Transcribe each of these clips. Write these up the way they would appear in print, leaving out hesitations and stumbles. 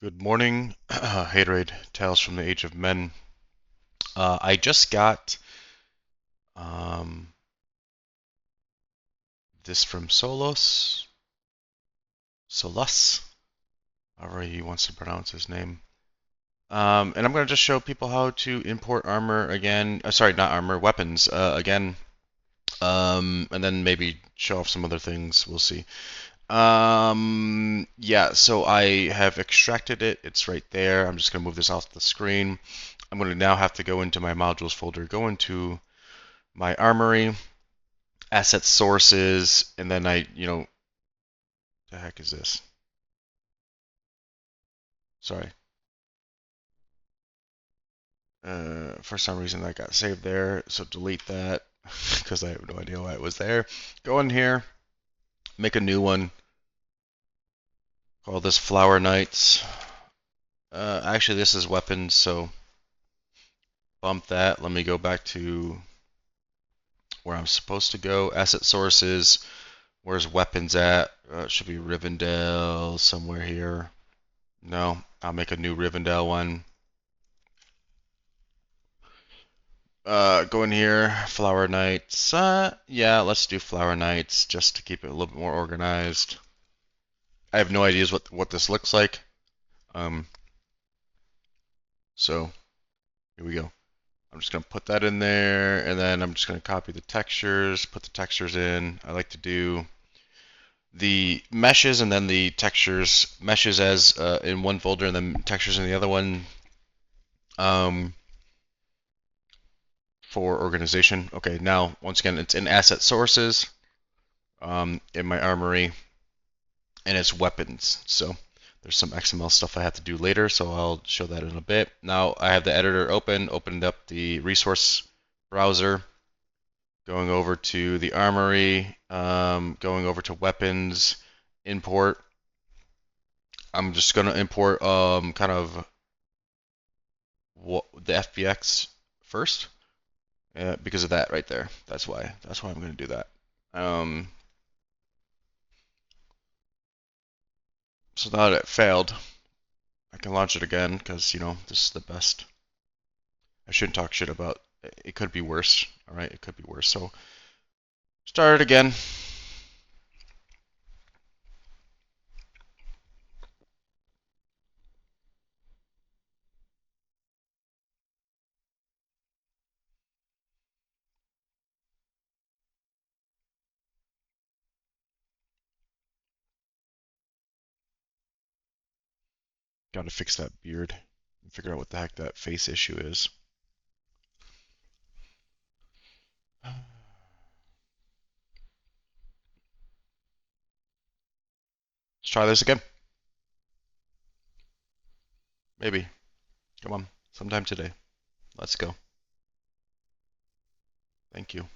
Good morning, Haterade Tales from the Age of Men. I just got um, this from Solas, however he wants to pronounce his name. And I'm going to just show people how to import armor again. Sorry, not armor, weapons again. And then maybe show off some other things. We'll see. Yeah, so I have extracted it. It's right there. I'm just going to move this off the screen. I'm going to now have to go into my modules folder, go into my armory, asset sources, and then the heck is this? Sorry. For some reason that got saved there, so delete that because I have no idea why it was there. Go in here, make a new one. Call this Flower Knights. Actually, this is weapons, so bump that. Let me go back to where I'm supposed to go. Asset sources. Where's weapons at? It should be Rivendell somewhere here. No, I'll make a new Rivendell one. Go in here, Flower Knights. Yeah, let's do Flower Knights just to keep it a little bit more organized. I have no ideas what this looks like. Um, so here we go. I'm just gonna put that in there, and then I'm just gonna copy the textures, put the textures in. I like to do the meshes and then the textures, meshes as in one folder, and then textures in the other one. For organization. Okay, now once again, it's in asset sources, in my armory, and it's weapons. So there's some XML stuff I have to do later, so I'll show that in a bit. Now I have the editor opened up the resource browser, going over to the armory, going over to weapons, import. I'm just going to import kind of the FBX first. Because of that right there. That's why I'm going to do that. So now that it failed, I can launch it again because, this is the best. I shouldn't talk shit about it. It could be worse. All right, it could be worse. So start it again. Got to fix that beard and figure out what the heck that face issue is. Let's try this again. Maybe. Come on. Sometime today. Let's go. Thank you.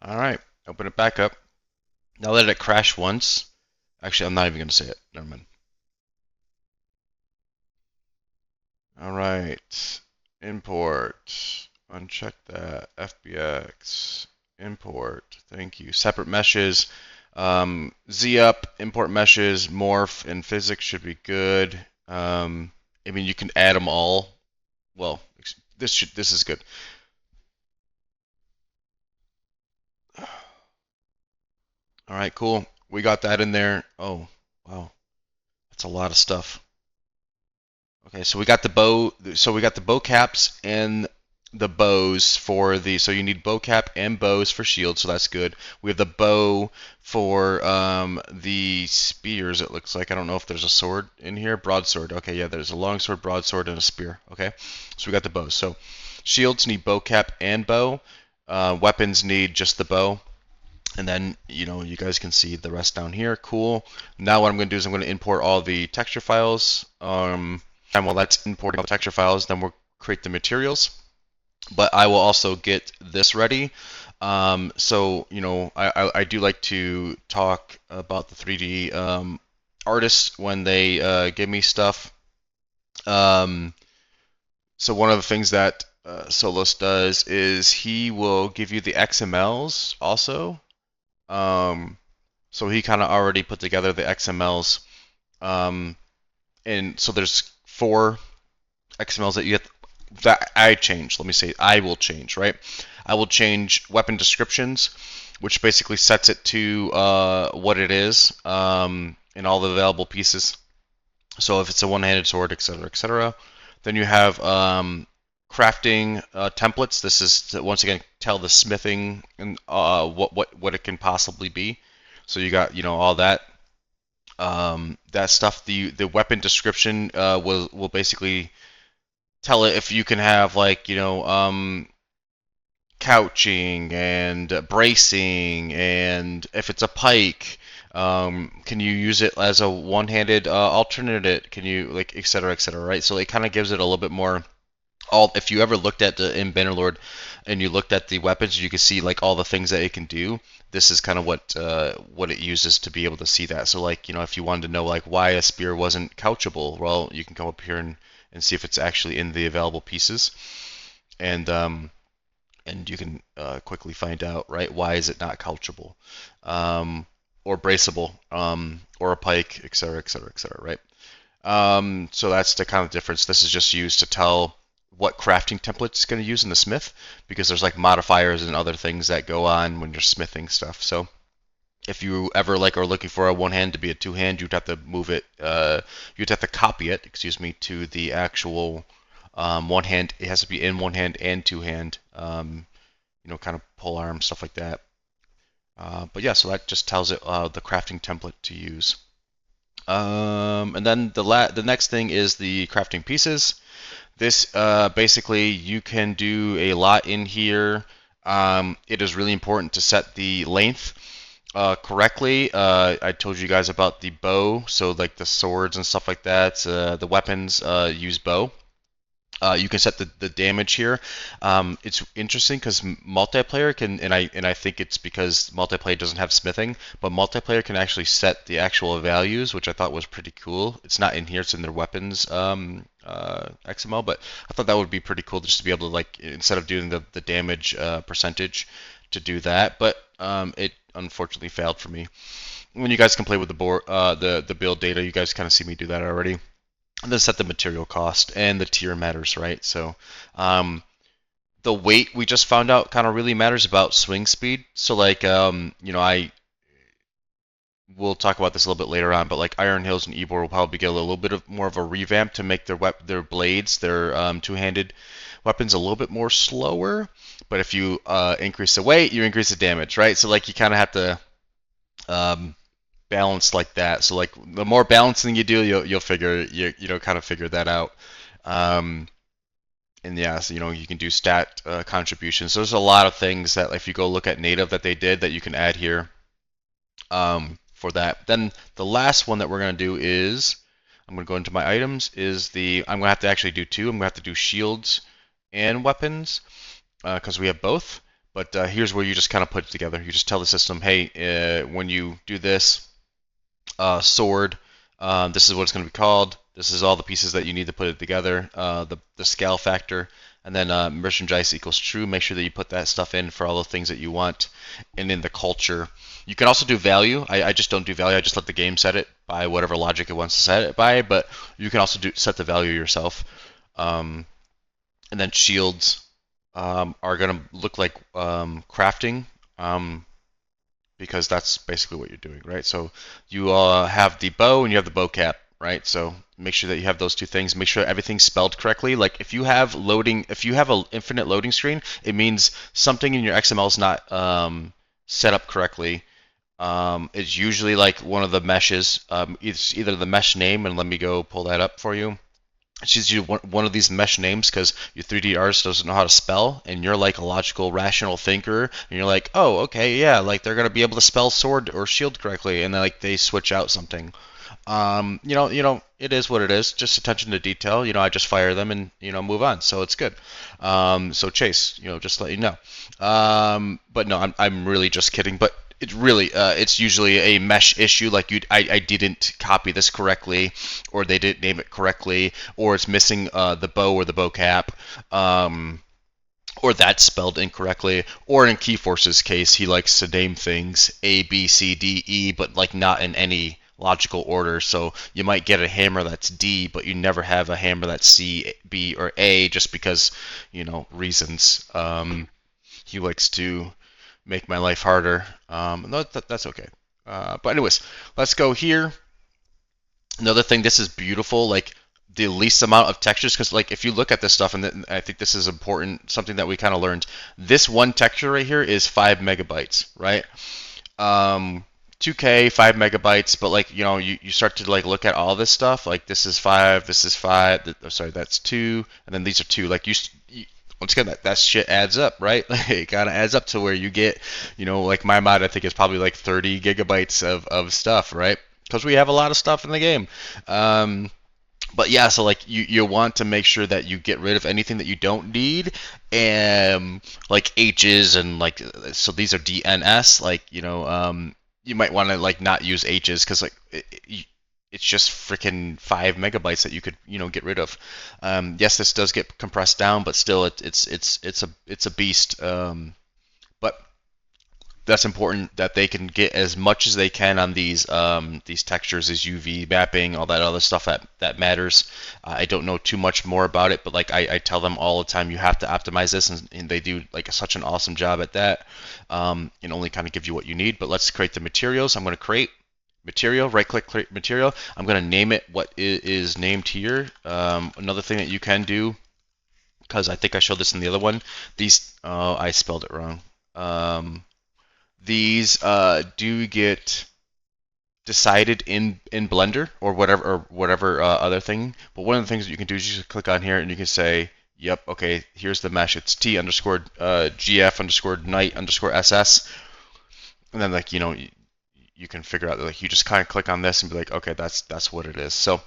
All right. Open it back up. Now let it crash once. Actually, I'm not even going to say it. Never mind. All right. Import. Uncheck that. FBX. Import. Thank you. Separate meshes. ZUp, import meshes, morph, and physics should be good. I mean, you can add them all. Well, this is good. All right, cool. We got that in there. Oh, wow. That's a lot of stuff. Okay, so we got the bow. So we got the bow caps and the bows for the. So you need bow cap and bows for shields. So that's good. We have the bow for the spears. It looks like I don't know if there's a sword in here. Broadsword. Okay, yeah, there's a longsword, broadsword, and a spear. Okay, so we got the bows. So shields need bow cap and bow. Weapons need just the bow. And then, you guys can see the rest down here. Cool. Now what I'm going to do is I'm going to import all the texture files. And while that's importing all the texture files, then we'll create the materials. But I will also get this ready. So, I do like to talk about the 3D artists when they give me stuff. So one of the things that Solos does is he will give you the XMLs also. So he kind of already put together the XMLs and so there's 4 XMLs that you get that I change. Let me say I will change, right? I will change weapon descriptions, which basically sets it to what it is in all the available pieces. So if it's a one-handed sword, etc., etc. Then you have crafting templates. This is to, once again, tell the smithing and what it can possibly be. So you got all that that stuff. The weapon description will basically tell it if you can have like couching and bracing, and if it's a pike, can you use it as a one-handed alternate? Can you like et cetera, right? So it kind of gives it a little bit more. All if you ever looked at the in Bannerlord and you looked at the weapons, you can see like all the things that it can do. This is kind of what it uses to be able to see that. So like if you wanted to know like why a spear wasn't couchable, well you can come up here and see if it's actually in the available pieces, and you can quickly find out, right? Why is it not couchable, or braceable, or a pike, etc., etc., etc., right? So that's the kind of difference. This is just used to tell what crafting template it's going to use in the smith, because there's like modifiers and other things that go on when you're smithing stuff. So if you ever like are looking for a one hand to be a two hand, you'd have to move it. You'd have to copy it, excuse me, to the actual one hand. It has to be in one hand and two hand. Kind of pole arm stuff like that. But yeah, so that just tells it the crafting template to use. And then the next thing is the crafting pieces. This basically you can do a lot in here. It is really important to set the length correctly. I told you guys about the bow, so like the swords and stuff like that. The weapons use bow. You can set the damage here. It's interesting because multiplayer can, and I think it's because multiplayer doesn't have smithing, but multiplayer can actually set the actual values, which I thought was pretty cool. It's not in here; it's in their weapons XML, but I thought that would be pretty cool just to be able to like instead of doing the damage percentage to do that. But it unfortunately failed for me. When you guys can play with the board, the build data, you guys kind of see me do that already. And then set the material cost, and the tier matters, right? So the weight we just found out kind of really matters about swing speed. So like I we'll talk about this a little bit later on, but like Iron Hills and Ebor will probably get a little bit of more of a revamp to make their blades, their two-handed weapons a little bit more slower. But if you increase the weight, you increase the damage, right? So like you kind of have to balance like that. So like the more balancing you do, you'll figure kind of figure that out. And yeah, so you can do stat contributions. So there's a lot of things that if you go look at native that they did that you can add here for that. Then the last one that we're going to do is I'm going to go into my items. I'm going to have to actually do two. I'm going to have to do shields and weapons because we have both. But here's where you just kind of put it together. You just tell the system, hey, when you do this, sword, this is what it's going to be called. This is all the pieces that you need to put it together. The scale factor, and then merchandise equals true. Make sure that you put that stuff in for all the things that you want. And in the culture, you can also do value. I just don't do value. I just let the game set it by whatever logic it wants to set it by. But you can also set the value yourself. And then shields are going to look like crafting. Because that's basically what you're doing, right? So you have the bow and you have the bow cap, right? So make sure that you have those two things. Make sure everything's spelled correctly. Like if you have an infinite loading screen, it means something in your XML is not set up correctly. It's usually like one of the meshes. It's either the mesh name, and let me go pull that up for you. It's usually one of these mesh names because your 3D artist doesn't know how to spell, and you're like a logical, rational thinker, and you're like, oh, okay, yeah, like they're gonna be able to spell sword or shield correctly, and then like they switch out something. It is what it is. Just attention to detail. I just fire them and move on. So it's good. So Chase, just let you know. But no, I'm really just kidding. But it's usually a mesh issue. Like I didn't copy this correctly, or they didn't name it correctly, or it's missing the bow or the bow cap. Or that's spelled incorrectly, or in Keyforce's case, he likes to name things A, B, C, D, E, but like not in any logical order. So you might get a hammer that's D, but you never have a hammer that's C, B, or A, just because, reasons. He likes to make my life harder. No, that's okay. But anyways, let's go here. Another thing, this is beautiful. Like the least amount of textures, because like if you look at this stuff, and I think this is important, something that we kind of learned. This one texture right here is 5 MB, right? 2K, 5 MB, but like you start to like look at all this stuff. Like this is 5, this is 5. Sorry, that's 2, and then these are 2. Like once again, that shit adds up, right? Like, it kind of adds up to where you get, like my mod, I think is probably like 30 gigabytes of stuff, right? Because we have a lot of stuff in the game. But yeah, so like you want to make sure that you get rid of anything that you don't need, and like H's and like, so these are DNS, like you might want to like not use H's, because like it's just freaking 5 MB that you could get rid of. Yes, this does get compressed down, but still it's a beast. But that's important that they can get as much as they can on these textures, as UV mapping, all that other stuff that matters. I don't know too much more about it, but like I tell them all the time, you have to optimize this, and they do like such an awesome job at that. And only kind of give you what you need. But let's create the materials. I'm going to create material, right click, create material. I'm going to name it what it is named here. Another thing that you can do, because I think I showed this in the other one, these, I spelled it wrong. These do get decided in Blender or whatever other thing. But one of the things that you can do is you just click on here and you can say, yep, okay, here's the mesh. It's T underscore GF underscore night underscore SS. And then like you can figure out that like you just kind of click on this and be like, okay, that's what it is. So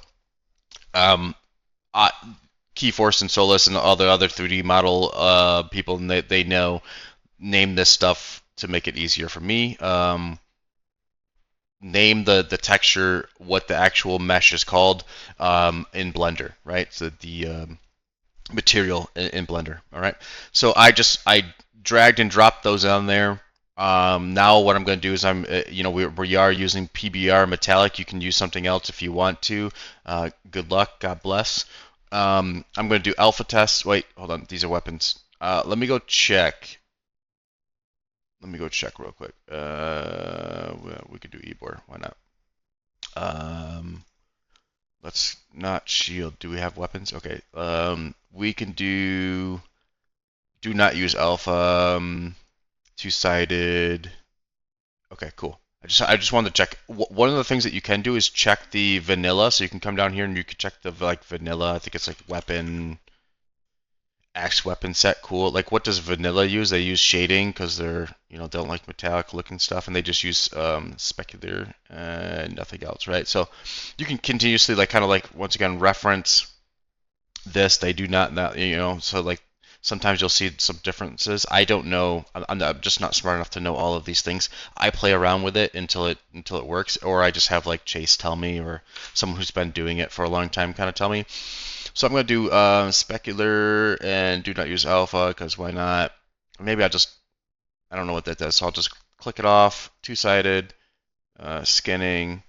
Keyforce and Solus and all the other 3D model people, they name this stuff to make it easier for me. Name the texture what the actual mesh is called in Blender, right? So the material in Blender, all right? So I dragged and dropped those on there. Now what I'm going to do is we are using PBR metallic. You can use something else if you want to. Good luck, God bless. I'm going to do alpha tests. Wait, hold on. These are weapons. Let me go check. Let me go check real quick. We could do Ebor. Why not? Let's not shield. Do we have weapons? Okay. We can do not use alpha. Two-sided. Okay, cool. I just wanted to check. One of the things that you can do is check the vanilla. So you can come down here and you can check the like vanilla. I think it's like weapon. Axe weapon set, cool. Like, what does vanilla use? They use shading because they're, don't like metallic looking stuff, and they just use specular and nothing else, right? So you can continuously, like, kind of like, once again, reference this. They do not, so like sometimes you'll see some differences. I don't know. I'm just not smart enough to know all of these things. I play around with it until it works, or I just have like Chase tell me, or someone who's been doing it for a long time kind of tell me. So I'm going to do specular and do not use alpha, because why not? Maybe I don't know what that does, so I'll just click it off. Two-sided, skinning.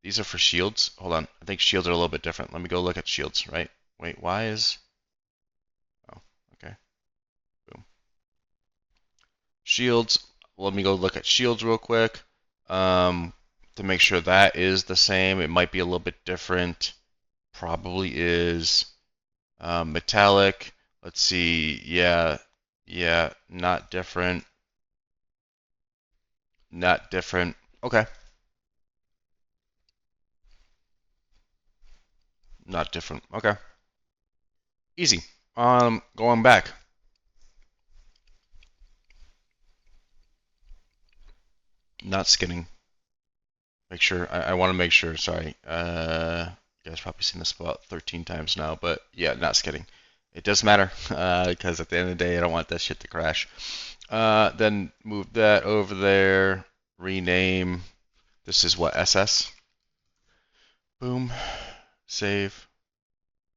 These are for shields. Hold on. I think shields are a little bit different. Let me go look at shields, right? Wait, why is... Oh, okay. Boom. Shields. Let me go look at shields real quick to make sure that is the same. It might be a little bit different. Probably is. Metallic. Let's see. Yeah, not different. Not different. Okay. Not different. Okay. Easy. Going back. Not skinning. Make sure. I want to make sure. Sorry. You guys probably seen this about 13 times now, but yeah, not skinning. It does matter because at the end of the day, I don't want that shit to crash. Then move that over there. Rename. This is what, SS? Boom. Save.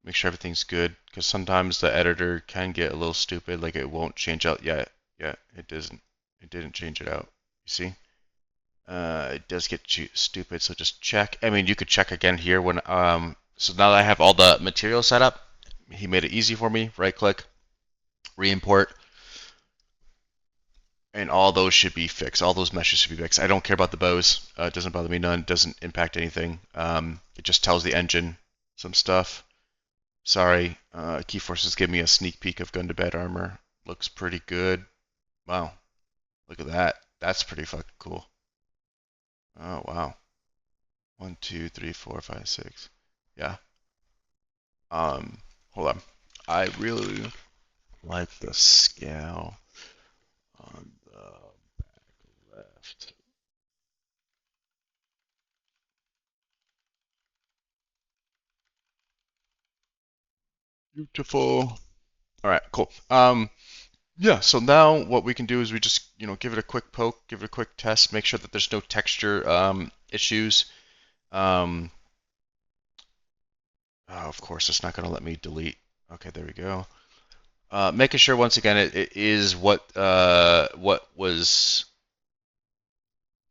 Make sure everything's good, because sometimes the editor can get a little stupid, like it won't change out yet. Yeah, it doesn't. It didn't change it out. You see? It does get stupid, so just check. I mean, you could check again here when so now that I have all the material set up, he made it easy for me. Right click, re-import, and all those should be fixed. All those meshes should be fixed. I don't care about the bows. It doesn't bother me none. It doesn't impact anything. It just tells the engine some stuff. Sorry, Keyforces give me a sneak peek of gun to bed armor. Looks pretty good. Wow, look at that. That's pretty fucking cool. Oh wow. 1, 2, 3, 4, 5, 6. Yeah. Hold on. I really like the scale on the left. Beautiful. All right, cool. Yeah, so now what we can do is we just, give it a quick poke, give it a quick test, make sure that there's no texture issues. Um, oh, of course, it's not going to let me delete. Okay, there we go. Making sure once again it is what was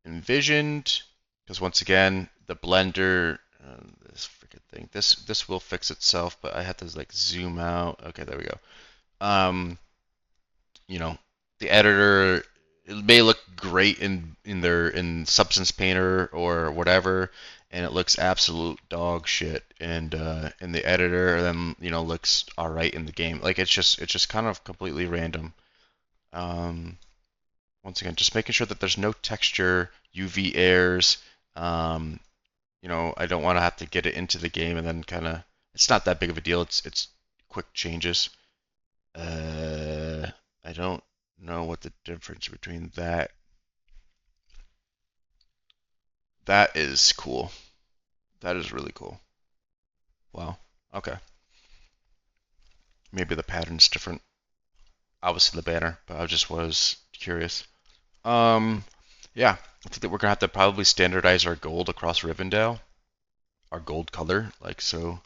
envisioned, because once again the blender, this freaking thing, this will fix itself, but I have to like zoom out. Okay, there we go. Um, you know, the editor, it may look great in Substance Painter or whatever, and it looks absolute dog shit and in the editor, then looks all right in the game. Like it's just kind of completely random. Um, Once again, just making sure that there's no texture, UV airs. Um, I don't want to have to get it into the game and then kind of. It's not that big of a deal. It's quick changes. Uh, I don't know what the difference between that. That is cool. That is really cool. Wow. Okay. Maybe the pattern's different. Obviously the banner, but I just was curious. Um, yeah, I think that we're gonna have to probably standardize our gold across Rivendell, our gold color, like so.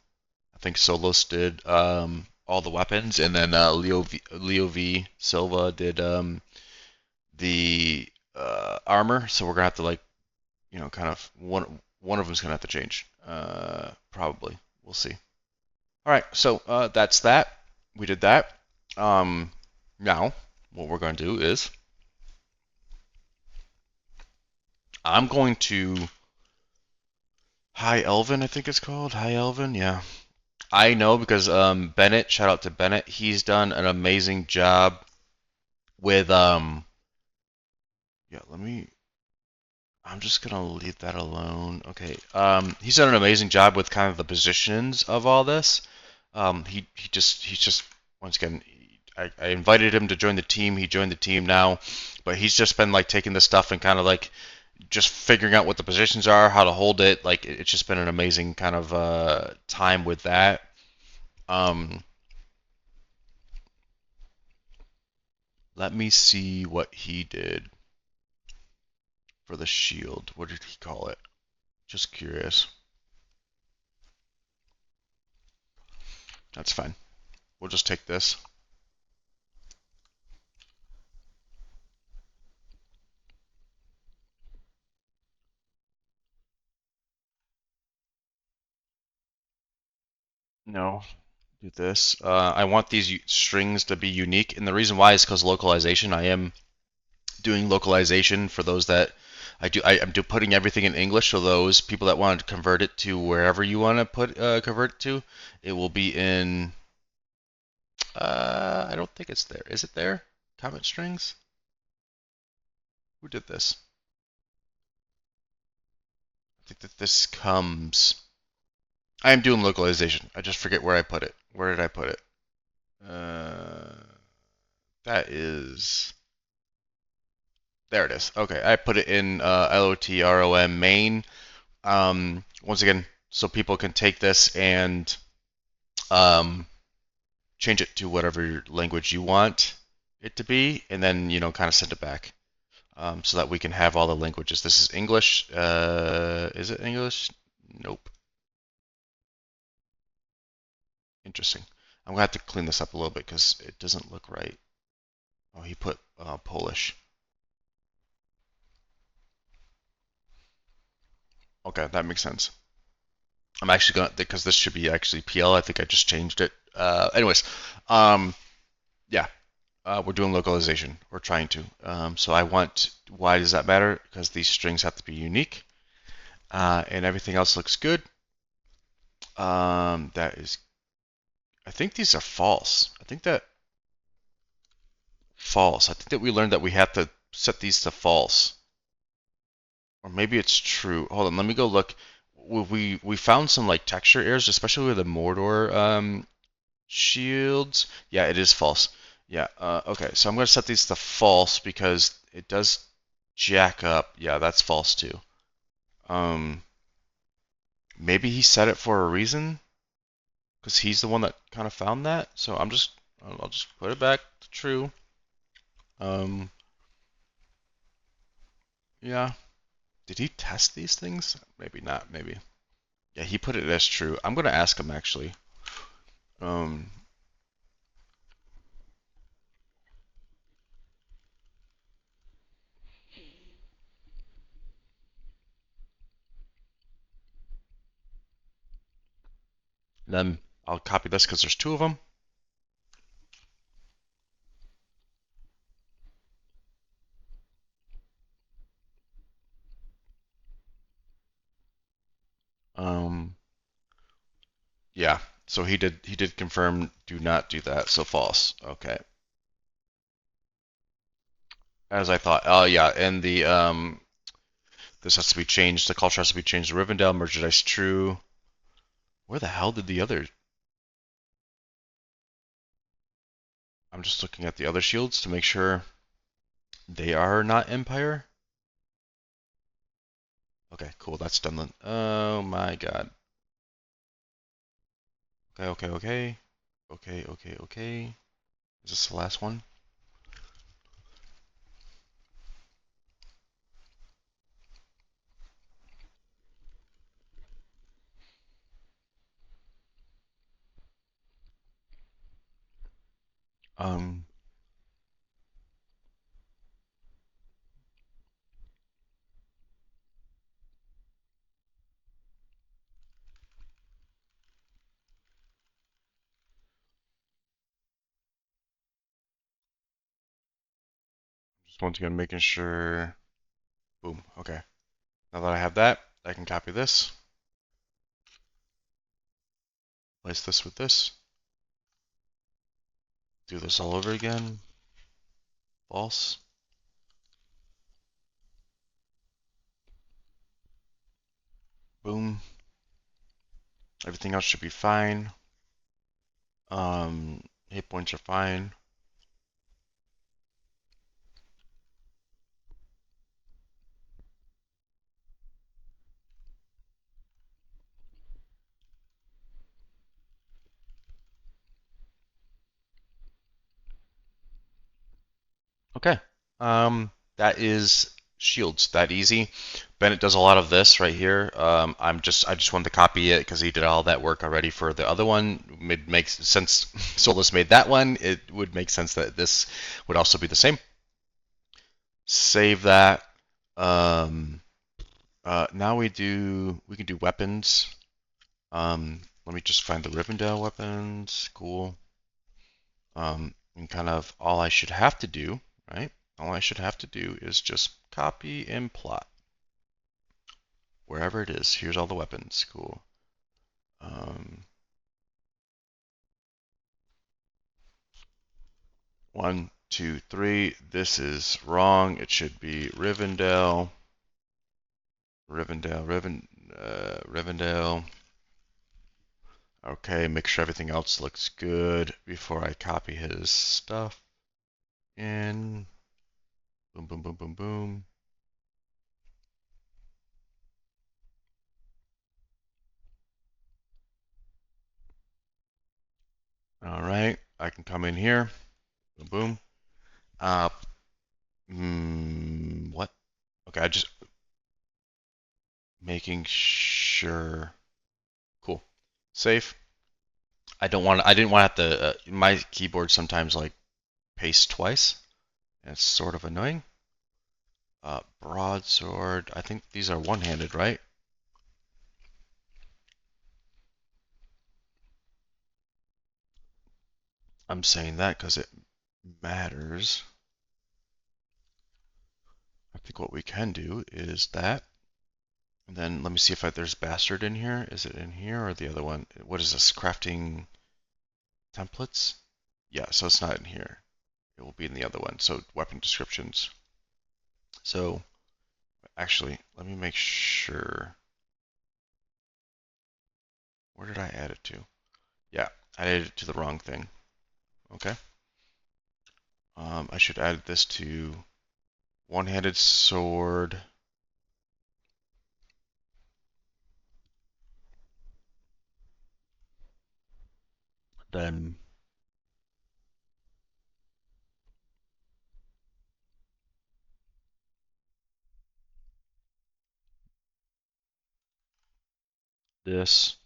I think Solos did all the weapons, and then Leo V Silva did the armor. So we're gonna have to like kind of one of them's gonna have to change. Probably. We'll see. All right. So that's that. We did that. Um, Now what we're gonna do is I'm going to High Elven. I think it's called High Elven. Yeah. I know because Bennett, shout out to Bennett, he's done an amazing job with yeah, I'm just gonna leave that alone. Okay. He's done an amazing job with kind of the positions of all this. He's just once again, I invited him to join the team. He joined the team now, but he's just been like taking this stuff and kind of like just figuring out what the positions are, how to hold it. Like it's just been an amazing kind of time with that. Um, Let me see what he did for the shield. What did he call it? Just curious. That's fine. We'll just take this. No, do this. I want these strings to be unique, and the reason why is because localization. I am doing localization for those that I'm putting everything in English, so those people that want to convert it to wherever you want to convert it to, it will be in. I don't think it's there. Is it there? Comment strings. Who did this? I think that this comes. I am doing localization. I just forget where I put it. Where did I put it? Uh, that is. There it is. Okay, I put it in LOTROM main. Once again, so people can take this and um, change it to whatever language you want it to be, and then kind of send it back so that we can have all the languages. This is English. Is it English? Nope. Interesting. I'm gonna have to clean this up a little bit because it doesn't look right. Oh, he put Polish. Okay, that makes sense. I'm actually gonna, because this should be actually PL. I think I just changed it. Anyways, um, yeah, we're doing localization. We're trying to. So I want. Why does that matter? Because these strings have to be unique, and everything else looks good. That is. I think these are false. I think that false. I think that we learned that we have to set these to false, or maybe it's true. Hold on, let me go look. We found some like texture errors, especially with the Mordor shields. Yeah, it is false. Yeah. Okay, so I'm gonna set these to false because it does jack up. Yeah, that's false too. Um, maybe he set it for a reason because he's the one that kind of found that. So I'll just put it back to true. Um, yeah. Did he test these things? Maybe not. Maybe. Yeah, he put it as true. I'm gonna ask him actually. Um, then I'll copy this because there's two of them. Um, yeah. So he did confirm do not do that. So false. Okay. As I thought. Oh yeah, and the this has to be changed. The culture has to be changed to Rivendell. Merchandise true. Where the hell did the other? I'm just looking at the other shields to make sure they are not Empire. Okay, cool. That's done then. Oh my god. Okay, okay, okay. Okay, okay, okay. Is this the last one? Um, just once again making sure. Boom. Okay. Now that I have that, I can copy this, place this with this, do this all over again. False. Boom. Everything else should be fine. Hit points are fine. Okay. That is shields. That easy. Bennett does a lot of this right here. I just wanted to copy it because he did all that work already for the other one. It makes sense. Solus made that one. It would make sense that this would also be the same. Save that. Um, now we can do weapons. Let me just find the Rivendell weapons. Cool. And kind of all I should have to do, right? All I should have to do is just copy and plot wherever it is. Here's all the weapons. Cool. Um, 1, 2, 3. This is wrong. It should be Rivendell. Rivendell. Okay, make sure everything else looks good before I copy his stuff in. Boom, boom, boom, boom, boom. All right, I can come in here. Boom, boom. Uh, what? Okay, I just making sure. Cool. Save. I didn't want to have to. My keyboard sometimes like paste twice. And it's sort of annoying. Broadsword. I think these are one-handed, right? I'm saying that because it matters. I think what we can do is that. And then let me see if there's Bastard in here. Is it in here or the other one? What is this? Crafting templates? Yeah, so it's not in here. It will be in the other one. So weapon descriptions. So actually, let me make sure. Where did I add it to? Yeah, I added it to the wrong thing. Okay. I should add this to one-handed sword. Then this.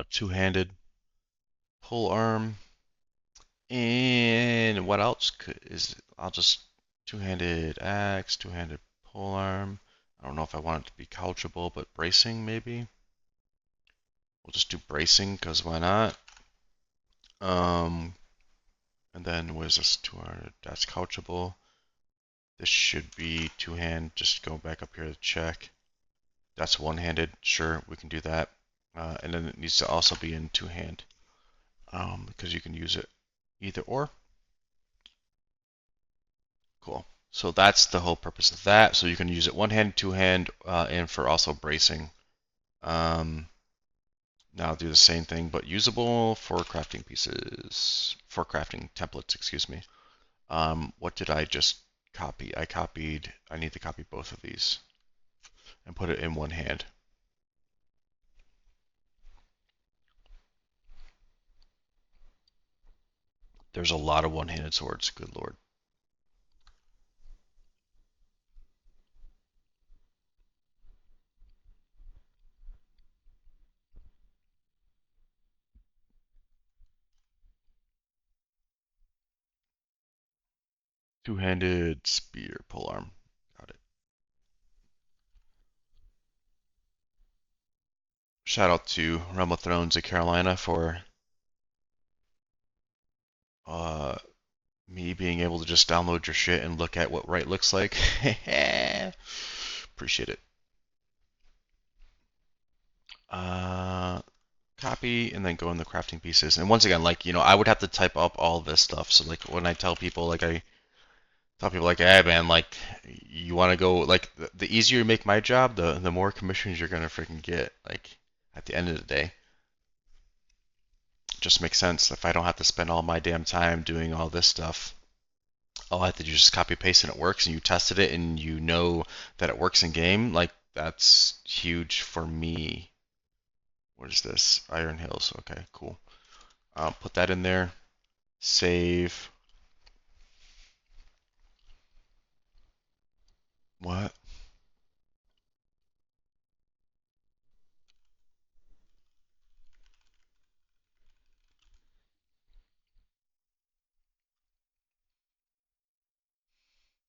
Two-handed pull arm. And what else is, I'll just two-handed axe, two-handed pole arm. I don't know if I want it to be couchable, but bracing maybe. We'll just do bracing because why not? Um, and then what is this? 200. That's couchable. This should be two-hand. Just go back up here to check. That's one-handed. Sure, we can do that. And then it needs to also be in two-hand because you can use it either or. Cool. So that's the whole purpose of that. So you can use it one hand, two hand, and for also bracing. Um, now I'll do the same thing, but usable for crafting pieces, for crafting templates, excuse me. What did I just copy? I need to copy both of these and put it in one hand. There's a lot of one-handed swords, good lord. Two-handed spear polearm. Got it. Shout out to Realm of Thrones of Carolina for uh, me being able to just download your shit and look at what right looks like. Appreciate it. Uh, Copy and then go in the crafting pieces. And once again, like, I would have to type up all this stuff. So like when I tell people, like I tell people like, hey man, like you want to go, like the easier you make my job, the more commissions you're gonna freaking get. Like at the end of the day, it just makes sense. If I don't have to spend all my damn time doing all this stuff, all I have to do is just copy paste and it works, and you tested it and you know that it works in game. Like that's huge for me. What is this? Iron Hills. Okay, cool. Put that in there. Save. What?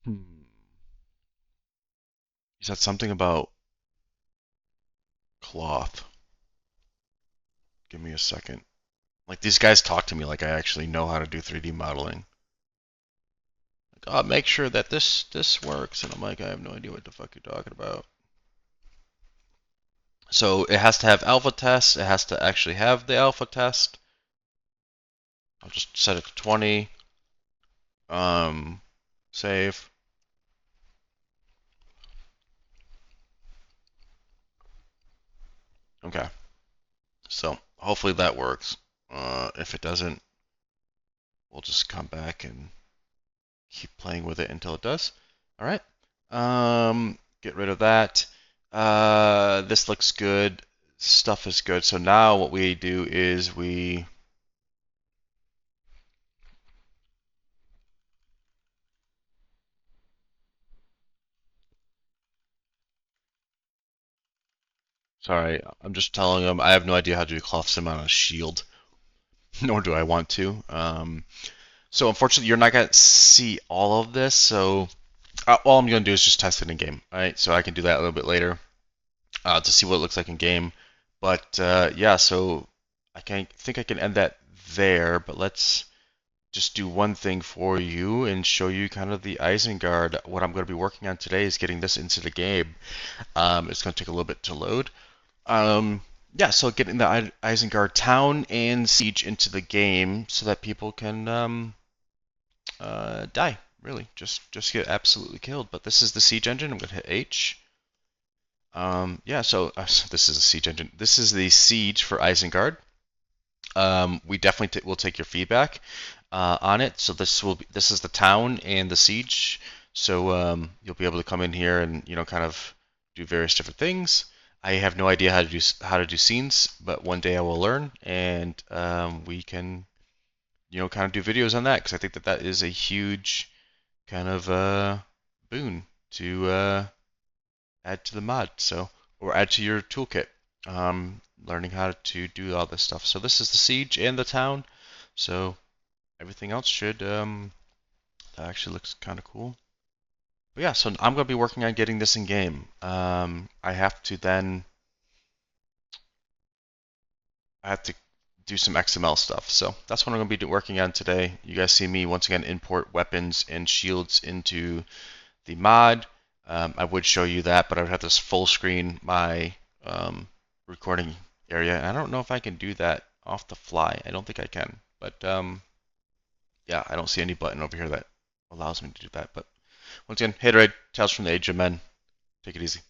Hmm. You said something about cloth. Give me a second. Like these guys talk to me like I actually know how to do 3D modeling. Like, oh, make sure that this works, and I'm like, I have no idea what the fuck you're talking about. So it has to have alpha test. It has to actually have the alpha test. I'll just set it to 20. Save. Okay. So hopefully that works. If it doesn't, we'll just come back and keep playing with it until it does. All right. Get rid of that. This looks good. Stuff is good. So now what we do is we. Sorry, I'm just telling them I have no idea how to do cloth sim on a shield. nor do I want to. So unfortunately, you're not gonna see all of this. So all I'm gonna do is just test it in game. All right, so I can do that a little bit later to see what it looks like in game. But yeah, so think I can end that there. But let's just do one thing for you and show you kind of the Isengard. What I'm going to be working on today is getting this into the game. It's going to take a little bit to load. Yeah, so getting the Isengard town and siege into the game so that people can die. Really, just get absolutely killed. But this is the siege engine. I'm going to hit H. Yeah, so this is a siege engine. This is the siege for Isengard. We definitely will take your feedback on it. So this is the town and the siege. So you'll be able to come in here and kind of do various different things. I have no idea how to do scenes, but one day I will learn, and we can kind of do videos on that because I think that is a huge kind of boon to add to the mod. So or add to your toolkit. Learning how to do all this stuff. So this is the siege and the town. So everything else should that actually looks kind of cool. But yeah, so I'm going to be working on getting this in game. I have to do some XML stuff. So that's what I'm going to be working on today. You guys see me once again import weapons and shields into the mod. I would show you that, but I would have to full screen my recording area. And I don't know if I can do that off the fly. I don't think I can. But yeah, I don't see any button over here that allows me to do that. But once again, Haterade, Tales from the Age of Men. Take it easy.